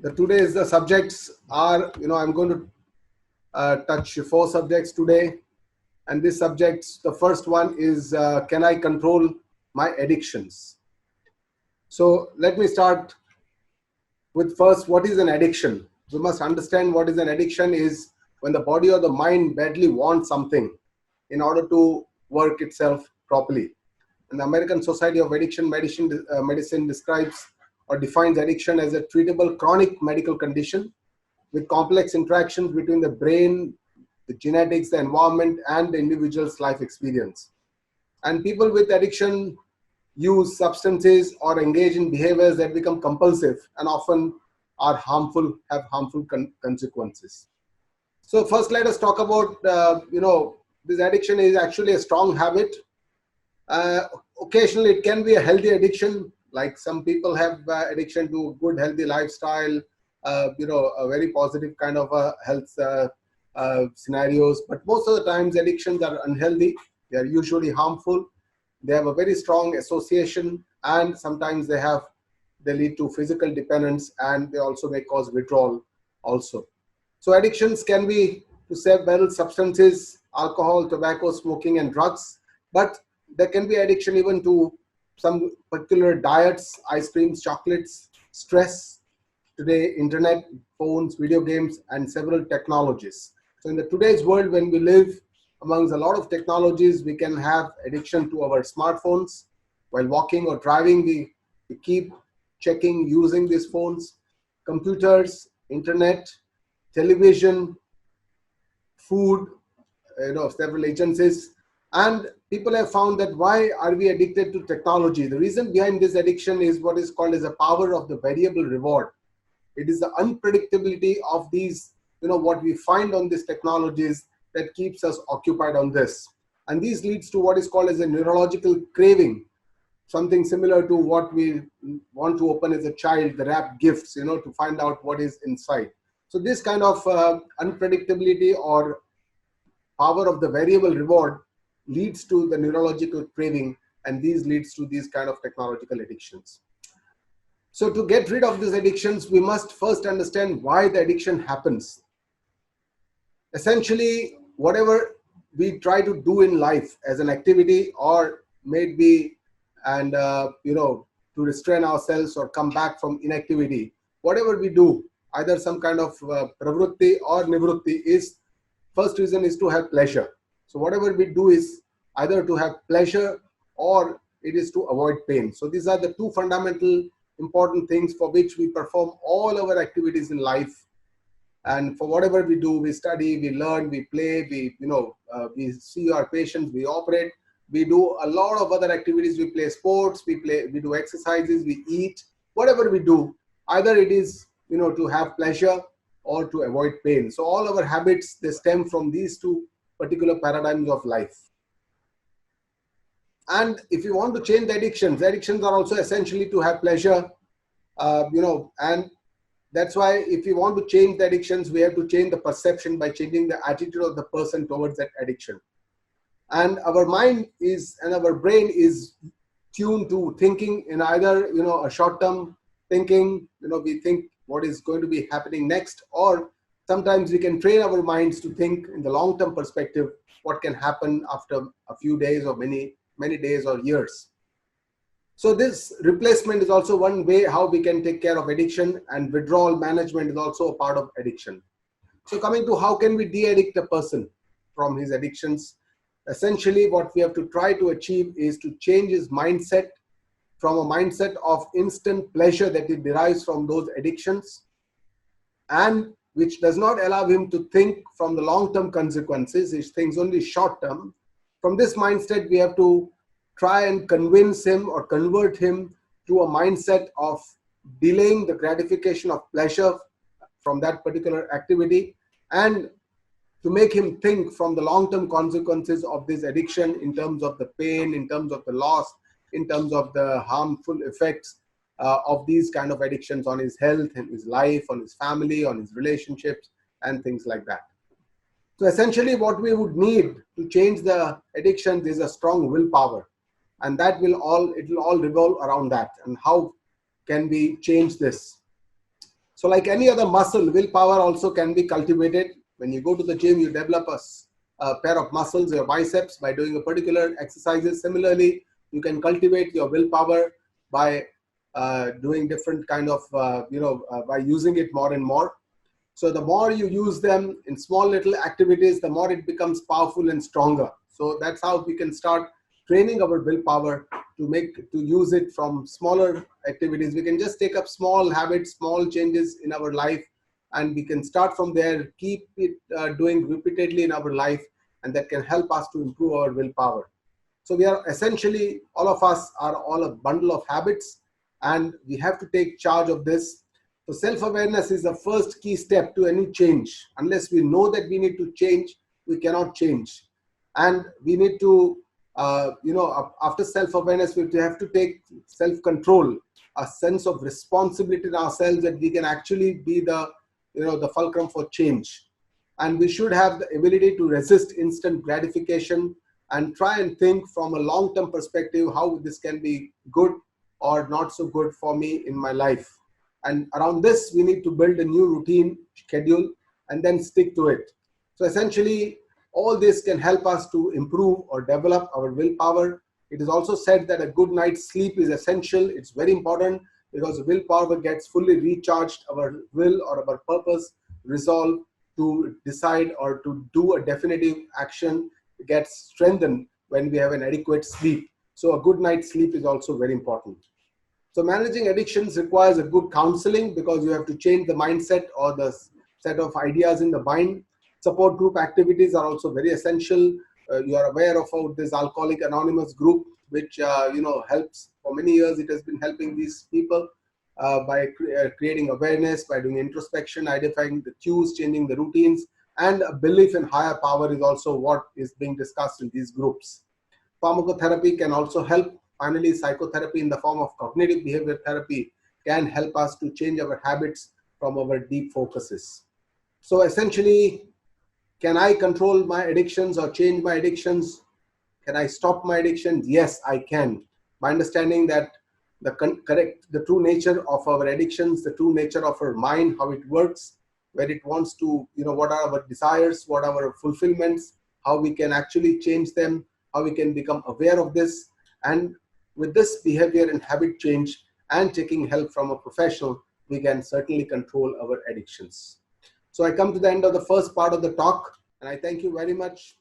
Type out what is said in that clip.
Today's the subjects are, I'm going to touch 4 subjects today. And these subjects, the first one is, can I control my addictions? So let me start with first, what is an addiction? We must understand what is an addiction is when the body or the mind badly wants something in order to work itself properly. And the American Society of Medicine describes or defines addiction as a treatable chronic medical condition with complex interactions between the brain, the genetics, the environment, and the individual's life experience. And people with addiction use substances or engage in behaviors that become compulsive and often are harmful, have harmful consequences. So first, let us talk about, this addiction is actually a strong habit. Uh, Occasionally, it can be a healthy addiction, like some people have addiction to good, healthy lifestyle, a very positive kind of health scenarios. But most of the times, addictions are unhealthy. They are usually harmful. They have a very strong association, and sometimes they lead to physical dependence, and they also may cause withdrawal also. So addictions can be to several substances, alcohol, tobacco, smoking, and drugs. But there can be addiction even to some particular diets, ice creams, chocolates, stress, today, internet, phones, video games, and several technologies. So in the today's world, when we live amongst a lot of technologies, we can have addiction to our smartphones. While walking or driving, we keep checking, using these phones, computers, internet, television, food, several agencies. And people have found that why are we addicted to technology? The reason behind this addiction is what is called as a power of the variable reward. It is the unpredictability of these, what we find on these technologies that keeps us occupied on this. And this leads to what is called as a neurological craving, something similar to what we want to open as a child, the wrapped gifts, to find out what is inside. So this kind of unpredictability or power of the variable reward leads to the neurological craving, and these leads to these kind of technological addictions. So to get rid of these addictions, we must first understand why the addiction happens. Essentially, whatever we try to do in life as an activity, or maybe and to restrain ourselves or come back from inactivity, whatever we do, either some kind of pravrutti or nivrutti, is first reason is to have pleasure. So whatever we do is either to have pleasure or it is to avoid pain. So these are the two fundamental important things for which we perform all our activities in life. And for whatever we do, we study, we learn, we play, we see our patients, we operate, we do a lot of other activities. We play sports, we do exercises, we eat. Whatever we do, either it is to have pleasure or to avoid pain. So all our habits, they stem from these two particular paradigms of life. And if you want to change the addictions are also essentially to have pleasure, and that's why if you want to change the addictions, we have to change the perception by changing the attitude of the person towards that addiction. And our mind and our brain is tuned to thinking in either, a short-term thinking, we think what is going to be happening next, or sometimes we can train our minds to think in the long-term perspective, what can happen after a few days or many days or years. So this replacement is also one way how we can take care of addiction, and withdrawal management is also a part of addiction. So coming to how can we de-addict a person from his addictions, essentially what we have to try to achieve is to change his mindset from a mindset of instant pleasure that he derives from those addictions, and which does not allow him to think from the long-term consequences. He thinks only short-term. From this mindset, we have to try and convince him or convert him to a mindset of delaying the gratification of pleasure from that particular activity, and to make him think from the long-term consequences of this addiction in terms of the pain, in terms of the loss, in terms of the harmful effects of these kind of addictions on his health and his life, on his family, on his relationships, and things like that. So essentially what we would need to change the addictions is a strong willpower. And it will all revolve around that. And how can we change this? So like any other muscle, willpower also can be cultivated. When you go to the gym, you develop a pair of muscles, your biceps, by doing a particular exercises. Similarly, you can cultivate your willpower by doing different kind of, by using it more and more. So the more you use them in small little activities, the more it becomes powerful and stronger. So that's how we can start training our willpower to use it from smaller activities. We can just take up small habits, small changes in our life, and we can start from there, keep it doing repeatedly in our life, and that can help us to improve our willpower. So we are essentially, all of us are all a bundle of habits, and we have to take charge of this. So self-awareness is the first key step to any change. Unless we know that we need to change, we cannot change. And we need to, after self-awareness, we have to take self-control, a sense of responsibility in ourselves that we can actually be the fulcrum for change. And we should have the ability to resist instant gratification and try and think from a long-term perspective how this can be good or not so good for me in my life. And around this, we need to build a new routine schedule and then stick to it. So essentially, all this can help us to improve or develop our willpower. It is also said that a good night's sleep is essential. It's very important because willpower gets fully recharged, our will or our purpose, resolve to decide or to do a definitive action gets strengthened when we have an adequate sleep. So a good night's sleep is also very important. So managing addictions requires a good counseling because you have to change the mindset or the set of ideas in the mind. Support group activities are also very essential. You are aware of this Alcoholic Anonymous group, which helps. For many years, it has been helping these people by creating awareness, by doing introspection, identifying the cues, changing the routines, and a belief in higher power is also what is being discussed in these groups. Pharmacotherapy can also help. Finally, psychotherapy in the form of cognitive behavior therapy can help us to change our habits from our deep focuses. So essentially, can I control my addictions or change my addictions? Can I stop my addictions? Yes, I can. By understanding that the true nature of our addictions, the true nature of our mind, how it works, where it wants to, what are our desires, what are our fulfillments, how we can actually change them, how we can become aware of this. And with this behavior and habit change and taking help from a professional, we can certainly control our addictions. So I come to the end of the first part of the talk, and I thank you very much